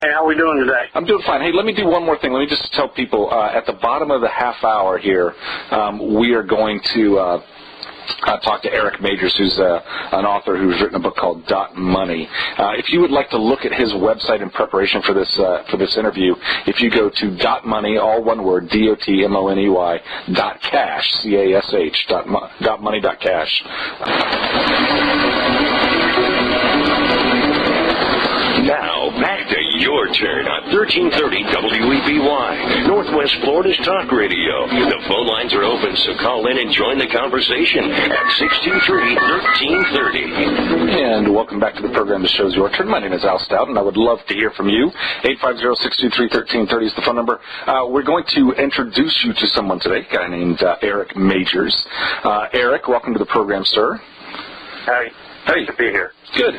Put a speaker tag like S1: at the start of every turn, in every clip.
S1: Hey, how are we doing today?
S2: I'm doing fine. Hey, let me do one more thing. Let me just tell people, at the bottom of the half hour here, we are going to talk to Eric Majors, who's an author who's written a book called .Money. If you would like to look at his website in preparation for this interview, if you go to .money, all one word, DOTMONEY, .cash, CASH, .money.cash.
S3: Now, back to your turn on 1330 WEBY, Northwest Florida's talk radio. The phone lines are open, so call in and join the conversation at 623-1330.
S2: And welcome back to the program. The show's your turn. My name is Al Stout, and I would love to hear from you. 850-623-1330 is the phone number. We're going to introduce you to someone today, a guy named Eric Majors. Eric, welcome to the program, sir.
S1: Hi. Nice to be here.
S2: Good.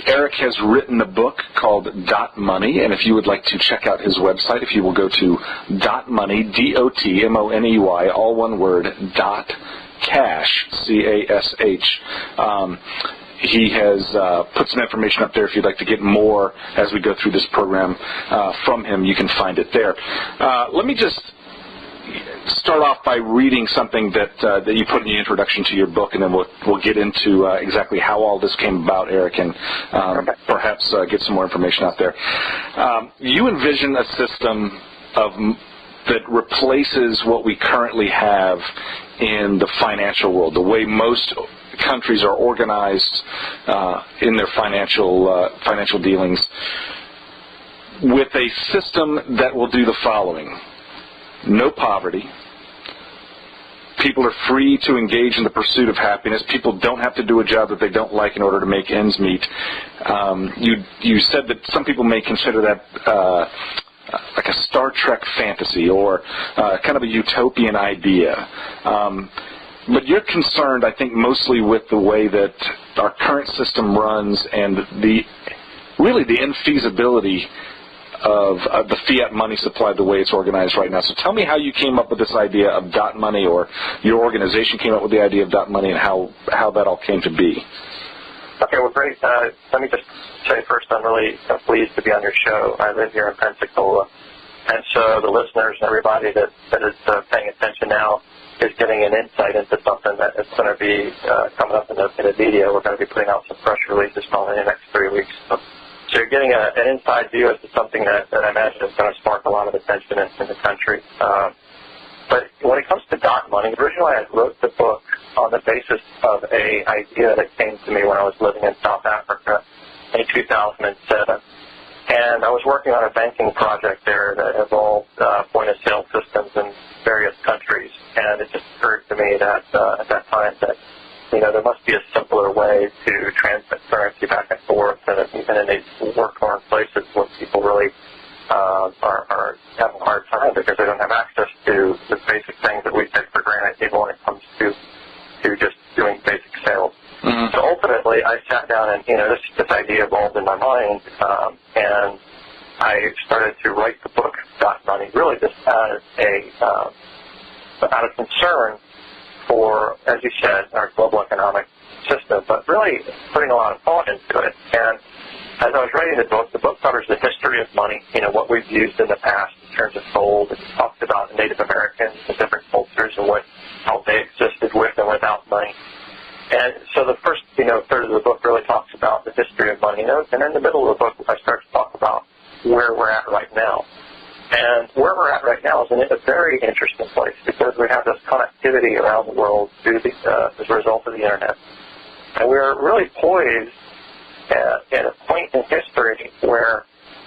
S2: Eric has written a book called .Money, and if you would like to check out his website, if you will go to .money, DOTMONEY, all one word, .cash, CASH. He has put some information up there. If you'd like to get more as we go through this program from him, you can find it there. Let me just start off by reading something that you put in the introduction to your book, and then we'll get into exactly how all this came about, Eric, and perhaps get some more information out there. You envision a system that replaces what we currently have in the financial world, the way most countries are organized in their financial dealings, with a system that will do the following. No poverty. People are free to engage in the pursuit of happiness. People don't have to do a job that they don't like in order to make ends meet. You said that some people may consider that like a Star Trek fantasy or kind of a utopian idea. But you're concerned, I think, mostly with the way that our current system runs and the infeasibility of the fiat money supply the way it's organized right now. So tell me how you came up with this idea of .money, or your organization came up with the idea of .money, and how that all came to be.
S1: Okay, well, great. Let me just say first, I'm really pleased to be on your show. I live here in Pensacola, and so the listeners and everybody that is paying attention now is getting an insight into something that is going to be coming up in the media. We're going to be putting out some press releases probably in the next 3 weeks. So you're getting an inside view as to something that I imagine is going to spark a lot of attention in the country. But when it comes to .money, originally I wrote the book on the basis of an idea that came to me when I was living in South Africa in 2007. And I was working on a banking project there that involved point-of-sale systems in various countries. And it just occurred to me that at that time that there must be a simpler way to transmit currency back and forth, and even in these war-torn places where people really are having a hard time because they don't have access to the basic things that we take for granted, even when it comes to just doing basic sales. Mm-hmm. So ultimately, I sat down and this idea evolved in my mind, and I started to write the book .money, really just as out of concern for, as you said, our global economic system, but really putting a lot of thought into it. And as I was writing the book covers the history of money, what we've used in the past in terms of gold. It talks about Native Americans and different cultures and how they existed with and without money. And so the first, third of the book really talks about the history of money. And in the middle of the book, I start to talk about where we're at right now. And where we're at right now is in a very interesting place because we have this connectivity around the world as a result of the Internet. And we're really poised at a point in history where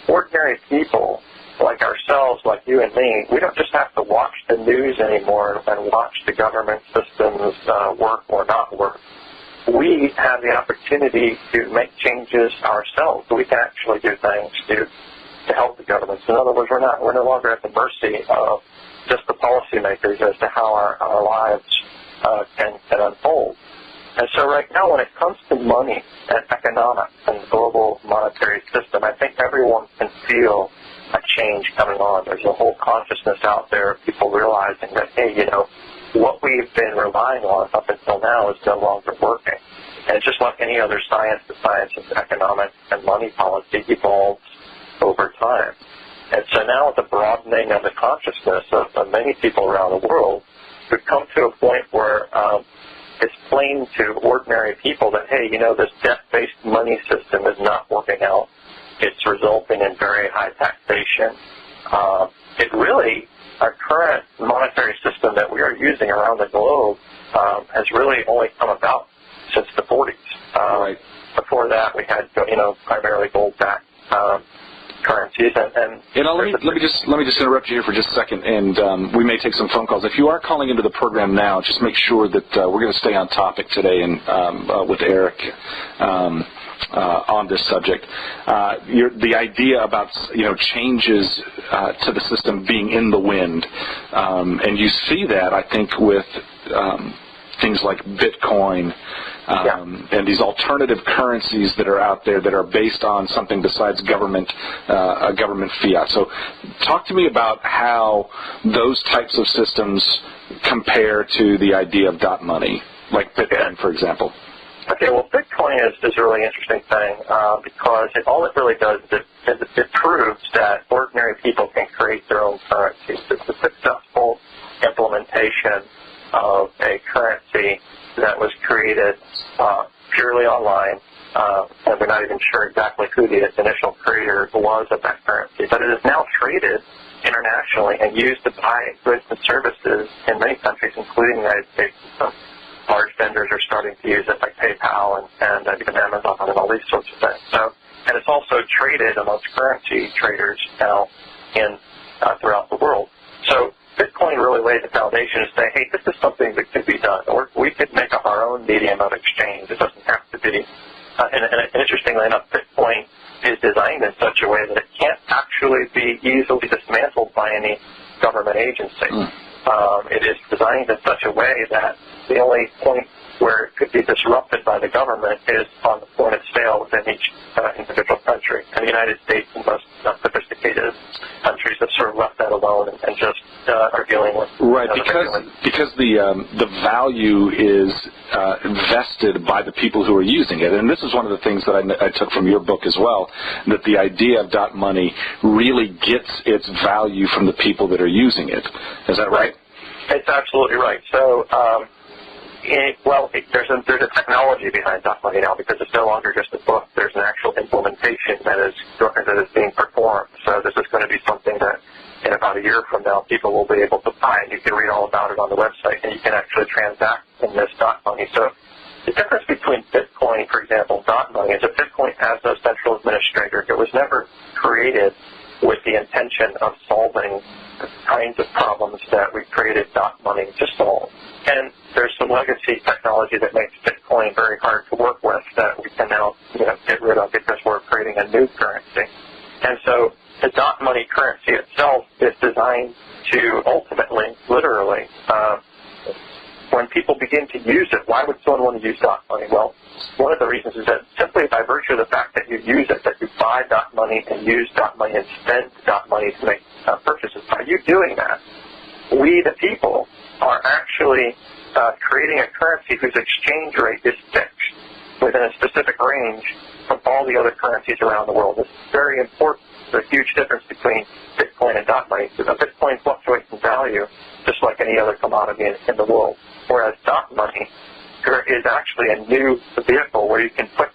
S1: ordinary people like ourselves, like you and me, we don't just have to watch the news anymore and watch the government systems work or not work. We have the opportunity to make changes ourselves. We can actually do things to help the governments. In other words, we're no longer at the mercy of just the policymakers as to how our lives can unfold. And so right now, when it comes to money and economics and the global monetary system, I think everyone can feel a change coming on. There's a whole consciousness out there of people realizing that, hey, what we've been relying on up until now is no longer working. And just like any other science, the science of economic and money policy evolves time. And so now with the broadening of the consciousness of many people around the world, we've come to a point where it's plain to ordinary people that, hey, this debt-based money system is not working out. It's resulting in very high taxation. Our current monetary system that we are using around the globe has really only come about since the 40s.
S2: Right.
S1: Before that, we had, primarily gold-backed currencies. And
S2: let me just interrupt you here for just a second, and we may take some phone calls. If you are calling into the program now, just make sure that we're going to stay on topic today and with Eric on this subject. The idea about changes to the system being in the wind, and you see that, I think, with things like Bitcoin. And these alternative currencies that are out there that are based on something besides government fiat. So talk to me about how those types of systems compare to the idea of dot money, like Bitcoin, for example.
S1: Okay, well, Bitcoin is a really interesting thing because all it really does is it proves that ordinary people can create their own currencies. It's a successful implementation of a currency that was created purely online, and we're not even sure exactly who the initial creator was of that currency, but it is now traded internationally and used to buy goods and services in many countries, including the United States. Some large vendors are starting to use it, like PayPal and even Amazon and all these sorts of things. And it's also traded amongst currency traders now throughout the world. So Bitcoin really laid the foundation to say, hey, this is something that could be done, or we could make up our own medium of exchange. It doesn't have to be. And interestingly enough, Bitcoin is designed in such a way that it can't actually be easily dismantled by any government agency. It is designed in such a way that the only point where it could be disrupted by the government is on the point of sale within each individual country. And the United States and most sophisticated countries have sort of left that alone and just are dealing with
S2: because the value is vested by the people who are using it. And this is one of the things that I took from your book as well, that the idea of dot money really gets its value from the people that are using it. Is that right?
S1: It's absolutely right. So, there's a technology behind dot money now because it's no longer just a book. There's an actual implementation that is being performed. So this is going to be something that in about a year from now people will be able to buy, and you can read all about it on the website, and you can actually transact in this dot money. So the difference between Bitcoin, for example, dot money, is that Bitcoin has no central administrator. It was never created with the intention of solving the kinds of problems that we created dot money to solve. And there's some legacy technology that makes Bitcoin very hard to work with that we can now get rid of because we're creating a new currency. And so the dot money currency itself is designed to ultimately, literally, when people begin to use it, why would someone want to use dot money? Well, one of the reasons is that simply by virtue of the fact that you use it, that you buy dot money and use dot money and spend dot money to make purchases, by you doing that, we, the people, are actually creating a currency whose exchange rate is fixed within a specific range from all the other currencies around the world. It's very important. There's a huge difference between Bitcoin and dot money. So Bitcoin fluctuates in value just like any other commodity in the world, whereas dot money is actually a new vehicle where you can put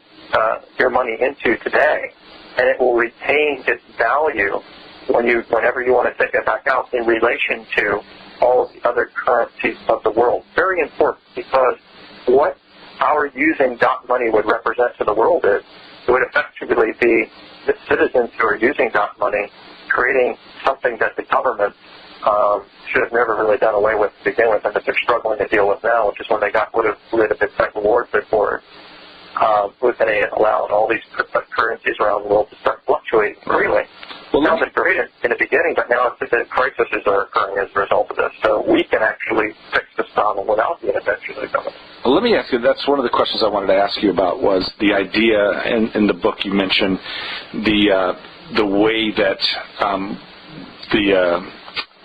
S1: your money into today, and it will retain its value whenever you want to take it back out in relation to all of the other currencies of the world. Very important, because what our using dot money would represent to the world is it would effectively be the citizens who are using dot money creating something that the government should have never really done away with to begin with, and that they're struggling to deal with now, which is when they got rid of its type of rewards before was going to allow all these currencies around the world to start fluctuating freely. Well, now it's great in the beginning, but now it's that crises are occurring as a result of this. So we can actually fix this problem without the intervention of the government.
S2: Well, let me ask you, that's one of the questions I wanted to ask you about, was the idea, in the book you mentioned the way that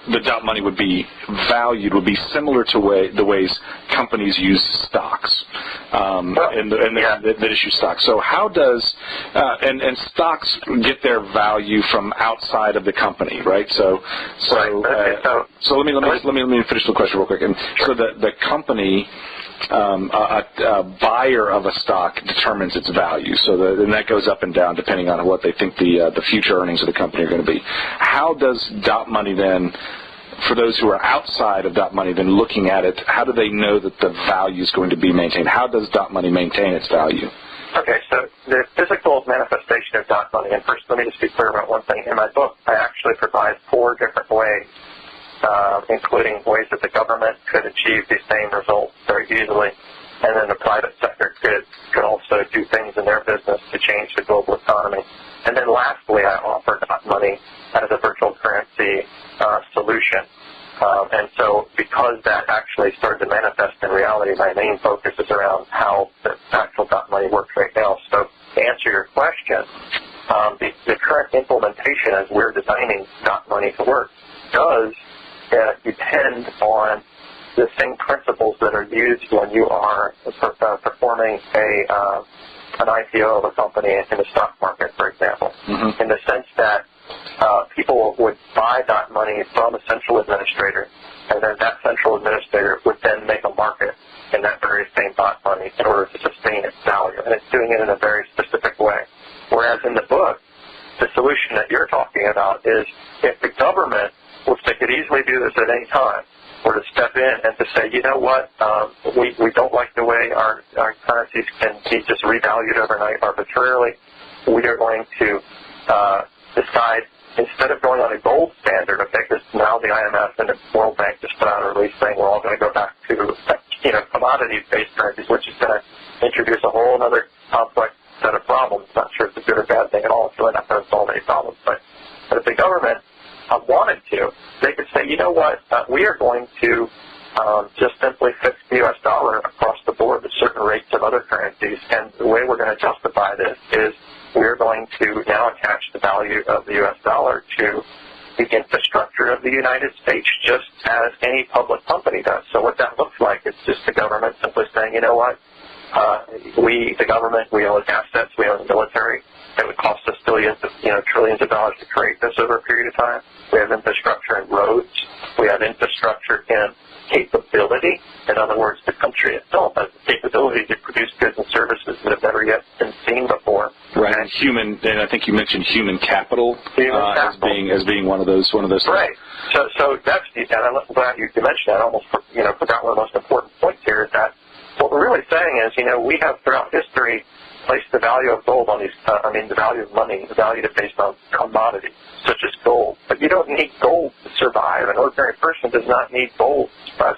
S2: the dot money would be valued would be similar to the ways companies use stocks. that issue stocks. So how does and stocks get their value from outside of the company, right? So let me finish the question real quick. And so the company. A buyer of a stock determines its value, and that goes up and down depending on what they think the future earnings of the company are going to be. How does DotMoney then, for those who are outside of DotMoney, then looking at it, how do they know that the value is going to be maintained? How does DotMoney maintain its value?
S1: Okay, so the physical manifestation of DotMoney, and first let me just be clear about one thing. In my book, I actually provide 4 different ways, including ways that the government could achieve these same results very easily, and then the private sector could also do things in their business to change the global economy. And then lastly, I offer DotMoney as a virtual currency solution. And so because that actually started to manifest in reality, my main focus is around how the actual DotMoney works right now. So to answer your question, the current implementation as we're designing DotMoney to work does depend on the same principles that are used when you are performing an IPO of a company in the stock market, for example, in the sense that people would buy DotMoney from a central administrator, and then that central administrator would then make a market in that very same DotMoney in order to sustain its value, and it's doing it in a very specific way. Whereas in the book, the solution that you're talking about is if the government, which they could easily do this at any time, were to step in and to say, you know what, we don't like the way our currencies can be just revalued overnight arbitrarily. We are going to decide, instead of going on a gold standard, okay, because now the IMF and the World Bank just put out a release saying we're all going to go back to commodity-based currencies, which is going to introduce a whole other complex set of problems. Not sure if it's a good or bad thing at all. It's really not going to solve any problems. But if the government wanted to, they could say, you know what, we are going to just simply fix the U.S. dollar across the board at certain rates of other currencies, and the way we're going to justify this is we're going to now attach the value of the U.S. dollar to the infrastructure of the United States, just as any public company does. So what that looks like is just the government simply saying, you know what, the government, we own assets, we own the military. It would cost us trillions of dollars to create this over a period of time. We have infrastructure in roads. We have infrastructure in capability. In other words, the country itself has the capability to produce goods and services that have never yet been seen before.
S2: Right, and I think you mentioned human capital, as being one of those.
S1: Right. So that's, and I'm glad you mentioned that. I almost forgot one of the most important points here is that what we're really saying is, we have throughout history placed the value of gold on the value of money, the value based on commodities, such as gold. But you don't need gold to survive. An ordinary person does not need gold to survive.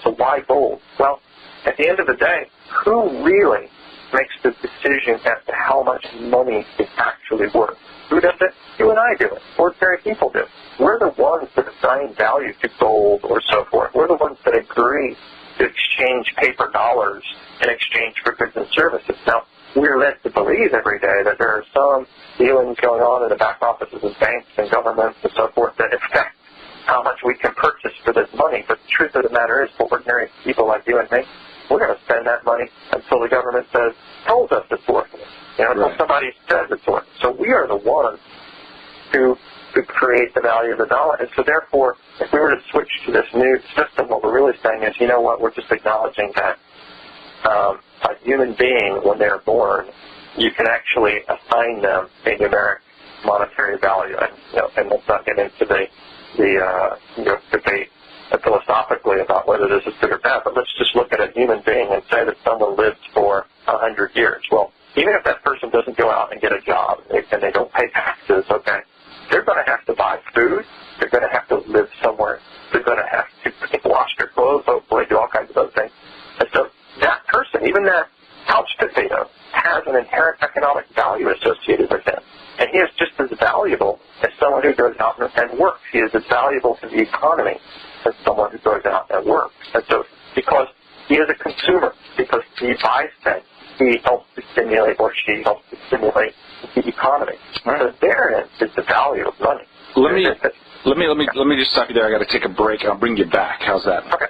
S1: So why gold? Well, at the end of the day, who really makes the decision as to how much money is actually worth? Who does it? You and I do it. Ordinary people do. We're the ones that assign value to gold or so forth. We're the ones that agree to exchange paper dollars in exchange for goods and services. Now, we're led to believe every day that there are some dealings going on in the back offices of banks and governments and so forth that affect how much we can purchase for this money. But the truth of the matter is, for ordinary people like you and me, we're going to spend that money until the government tells us it's worth it. Until somebody says it's worth it. So we are the ones who create the value of the dollar. And so therefore, if we were to switch to this new system, what we're really saying is, you know what, we're just acknowledging that a human being, when they're born, you can actually assign them a numeric monetary value. And let's not get into the debate philosophically about whether this is good or bad, but let's just look at a human being and say that someone lives for 100 years. Well, even if that person doesn't go out and get a job and they don't pay taxes, okay, they're going to have to buy food. They're going to have to live somewhere. They're going to have to wash their clothes, hopefully do all kinds of other things. And so that person, even that couch potato, has an inherent economic value associated with him. And he is just as valuable as someone who goes out and works. He is as valuable to the economy as someone who goes out and works. And so because he is a consumer, because he buys things, he helps to stimulate, or she helps to stimulate the economy. Right. So therein is the value of money.
S2: Let me just stop you there. I got to take a break. I'll bring you back. How's that?
S1: Okay.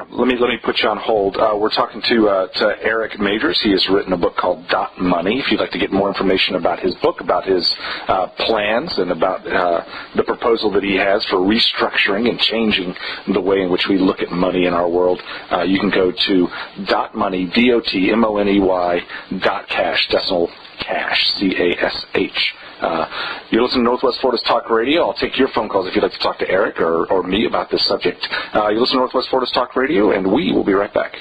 S2: Let me put you on hold. We're talking to Eric Majors. He has written a book called .Money. If you'd like to get more information about his book, about his plans, and about the proposal that he has for restructuring and changing the way in which we look at money in our world, you can go to .money, DotMoney, .cash, decimal cash, CASH. You're listening to Northwest Florida's Talk Radio. I'll take your phone calls if you'd like to talk to Eric or me about this subject. You listen to Northwest Florida's Talk Radio, and we will be right back.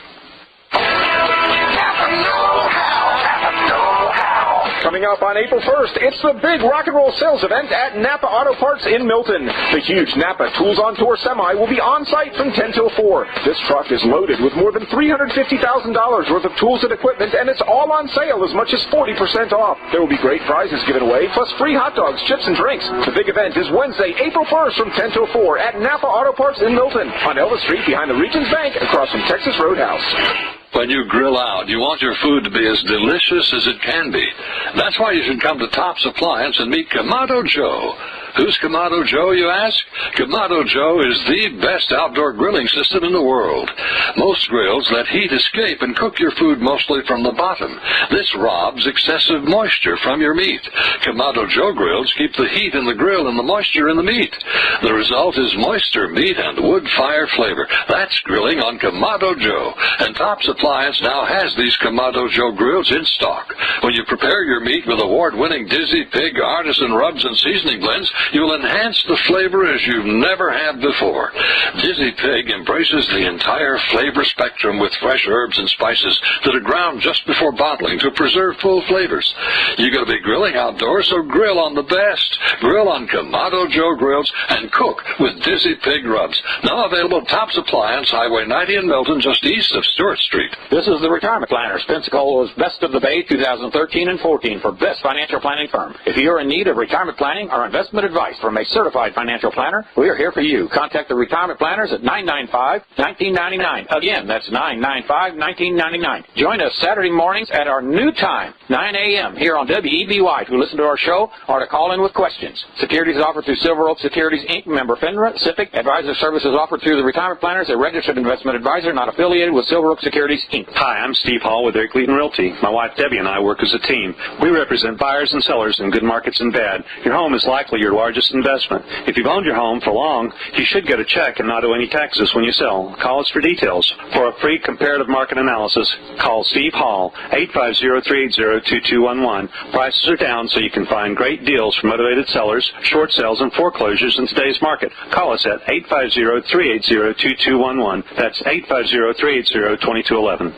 S4: Coming up on April 1st, it's the big rock and roll sales event at Napa Auto Parts in Milton. The huge Napa Tools on Tour Semi will be on site from 10 till 4. This truck is loaded with more than $350,000 worth of tools and equipment, and it's all on sale as much as 40% off. There will be great prizes given away, plus free hot dogs, chips, and drinks. The big event is Wednesday, April 1st from 10 till 4 at Napa Auto Parts in Milton on Elvis Street behind the Regions Bank across from Texas Roadhouse.
S5: When you grill out, you want your food to be as delicious as it can be. That's why you should come to Tops Appliance and meet Kamado Joe. Who's Kamado Joe, you ask? Kamado Joe is the best outdoor grilling system in the world. Most grills let heat escape and cook your food mostly from the bottom. This robs excessive moisture from your meat. Kamado Joe grills keep the heat in the grill and the moisture in the meat. The result is moister meat and wood fire flavor. That's grilling on Kamado Joe. And Tops Appliance now has these Kamado Joe grills in stock. When you prepare your meat with award-winning Dizzy Pig artisan rubs and seasoning blends, you'll enhance the flavor as you've never had before. Dizzy Pig embraces the entire flavor spectrum with fresh herbs and spices that are ground just before bottling to preserve full flavors. You're going to be grilling outdoors, so grill on the best. Grill on Kamado Joe grills and cook with Dizzy Pig rubs. Now available at Tops Appliance, Highway 90 in Milton, just east of Stewart Street.
S6: This is the Retirement Planners, Pensacola's Best of the Bay 2013 and 14 for best financial planning firm. If you're in need of retirement planning or investment advice from a certified financial planner, we are here for you. Contact the Retirement Planners at 995-1999. Again, that's 995-1999. Join us Saturday mornings at our new time, 9 a.m. here on WEBY to listen to our show or to call in with questions. Securities offered through Silver Oak Securities, Inc., member FINRA, SIPC. Advisor services offered through the Retirement Planners, a registered investment advisor not affiliated with Silver Oak Securities, Inc.
S7: Hi, I'm Steve Hall with Eric Leeton Realty. My wife Debbie and I work as a team. We represent buyers and sellers in good markets and bad. Your home is likely your largest investment. If you've owned your home for long, you should get a check and not owe any taxes when you sell. Call us for details. For a free comparative market analysis, call Steve Hall, 850-380-2211. Prices are down so you can find great deals for motivated sellers, short sales, and foreclosures in today's market. Call us at 850-380-2211. That's 850-380-2211.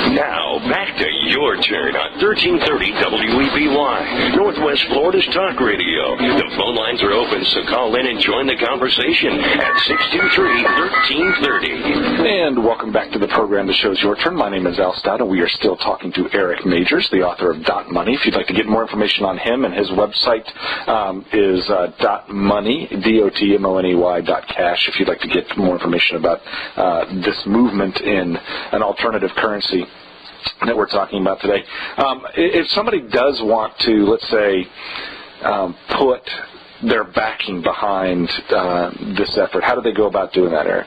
S3: Now, back to your turn on 1330 WEBY, Northwest Florida's Talk Radio. The phone lines are open, so call in and join the conversation at 623-1330.
S2: And welcome back to the program. The show's your turn. My name is Al Stout, and we are still talking to Eric Majors, the author of .Money. If you'd like to get more information on him, and his website is .money, DotMoney.cash, if you'd like to get more information about this movement in an alternative currency that we're talking about today. If somebody does want to, let's say, put their backing behind this effort, how do they go about doing that, Eric?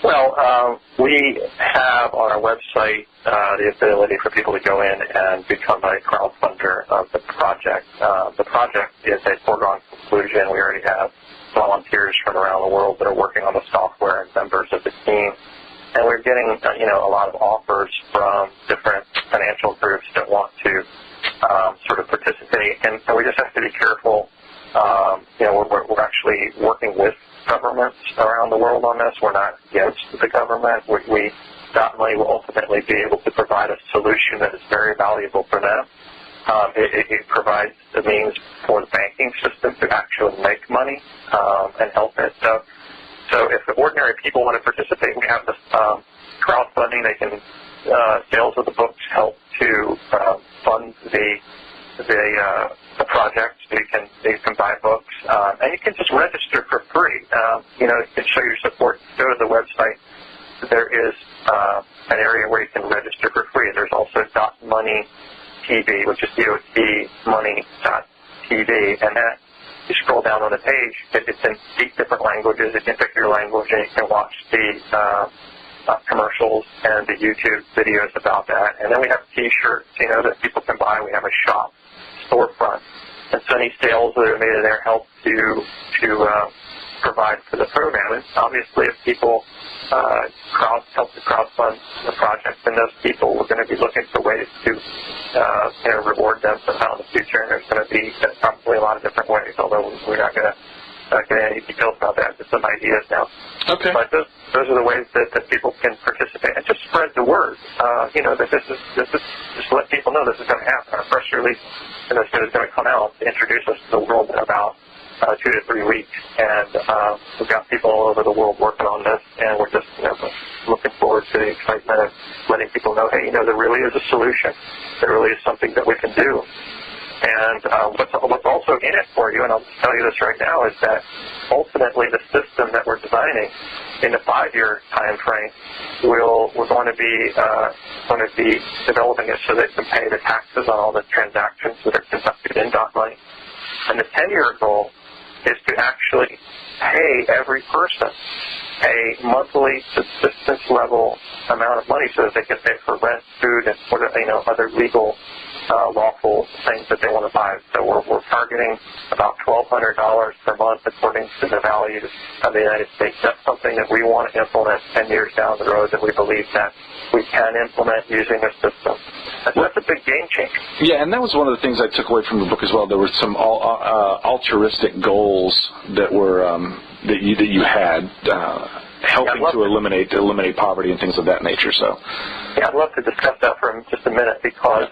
S1: Well, we have on our website the ability for people to go in and become a crowdfunder of the project. The project is a foregone conclusion. We already have volunteers from around the world that are working on the software and members of the team. And we're getting, a lot of offers from different financial groups that want to sort of participate. And we just have to be careful. We're actually working with governments around the world on this. We're not against the government. DotMoney will ultimately be able to provide a solution that is very valuable for them. It provides the means for the banking system to actually make money and help it. So if the ordinary people want to participate, we have this crowdfunding. They can sales of the books help to fund the project. You can buy books, and you can just register for free. You can show your support. Go to the website. There is an area where you can register for free. There's also DotMoney.TV DotMoney.TV, which is DotMoney.TV, and that, you scroll down on the page, it's in 8 different languages. You can pick your language, and you can watch the commercials and the YouTube videos about that. And then we have T-shirts, that people can buy. We have a shop, storefront, and so any sales that are made in there help to provide for the program. And obviously, if people help to crowdfund the project, then those people we're going to be looking for ways to reward them somehow in the future. And there's going to be probably a lot of different ways, although we're not going to get any details about that. Just some ideas now.
S2: Okay.
S1: But those are the ways that people can participate and just spread the word. That this is just let people know this is going to happen. Our press release is going to come out to introduce us to the world in about 2 to 3 weeks, and we've got people all over the world working on this, and we're just looking forward to the excitement of letting people know, hey, there really is a solution. There really is something that we can do. And what's also in it for you, and I'll just tell you this right now, is that ultimately the system that we're designing in the 5-year time frame, we're going to be developing it so that it can pay the taxes on all the transactions that are conducted in DotMoney. And the 10-year goal is to actually pay every person a monthly subsistence level amount of money so that they can pay for rent, food, and other legal lawful things that they want to buy. So we're targeting about $1,200 per month according to the values of the United States. That's something that we want to implement 10 years down the road, that we believe that we can implement using a system. And so that's a big game changer.
S2: Yeah, and that was one of the things I took away from the book as well. There were some altruistic goals that were that you had helping to eliminate poverty and things of that nature. So,
S1: yeah, I'd love to discuss that for just a minute because.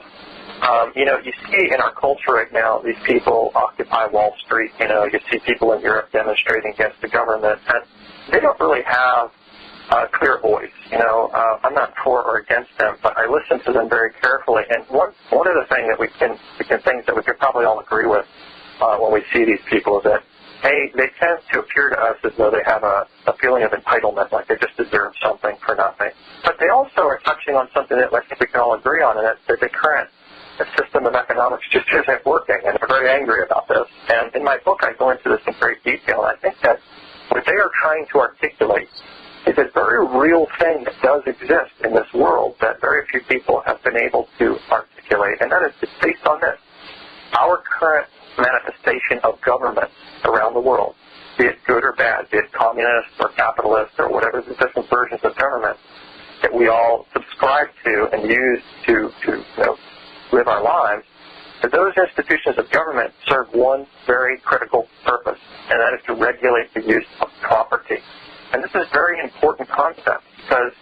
S1: You see in our culture right now, these people occupy Wall Street. You see people in Europe demonstrating against the government, and they don't really have a clear voice. I'm not for or against them, but I listen to them very carefully. And one of the things that we can probably all agree with when we see these people is that they tend to appear to us as though they have a feeling of entitlement, like they just deserve something for nothing. But they also are touching on something that I think we can all agree on, and that's the current system of economics just isn't working, and they're very angry about this. And in my book, I go into this in great detail, and I think that what they are trying to articulate is a very real thing that does exist in this world that very few people have been able to articulate, and that is it's based on this. Our current manifestation of government around the world, be it good or bad, be it communist or capitalist or whatever the different versions of government that we all subscribe to and use to live our lives, that those institutions of government serve one very critical purpose, and that is to regulate the use of property. And this is a very important concept because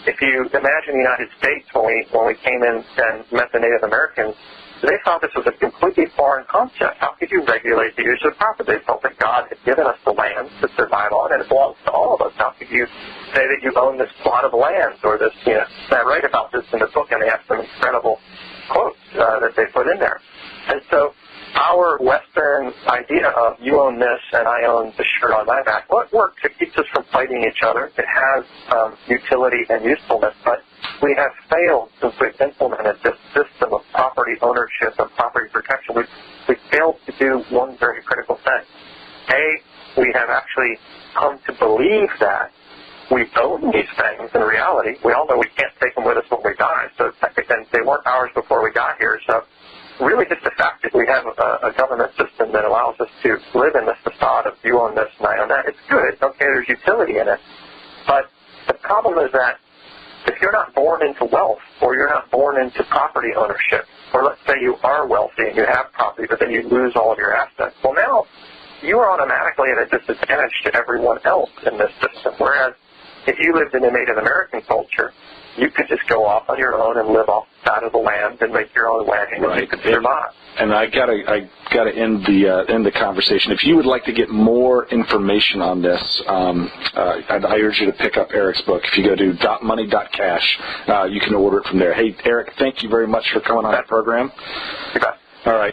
S1: if you imagine the United States when we came in and met the Native Americans, they thought this was a completely foreign concept. How could you regulate the use of property? They felt that God had given us the land to survive on, and it belongs to all of us. How could you say that you own this plot of land or this, I write about this in the book, and they have some incredible quotes that they put in there. And so our Western idea of you own this and I own the shirt on my back, well, it works. It keeps us from fighting each other. It has utility and usefulness, but we have failed since we've implemented this system of property ownership and property protection. We've failed to do one very critical thing. We have actually come to believe that we own these things in reality. We all know we can't take them with us when we die, so they weren't ours before we got here. So really just the fact that we have a government system that allows us to live in this facade of you own this and I own that, it's good. Okay, there's utility in it. But the problem is that if you're not born into wealth or you're not born into property ownership, or let's say you are wealthy and you have property, but then you lose all of your assets, well, now you are automatically at a disadvantage to everyone else in this system, whereas if you lived in a Native American culture, you could just go off on your own and live off the side of the land and make your own way, and you could survive.
S2: And I gotta end the conversation. If you would like to get more information on this, I urge you to pick up Eric's book. If you go to DotMoney.cash, you can order it from there. Hey, Eric, thank you very much for coming on the program.
S1: You bet.
S2: All right.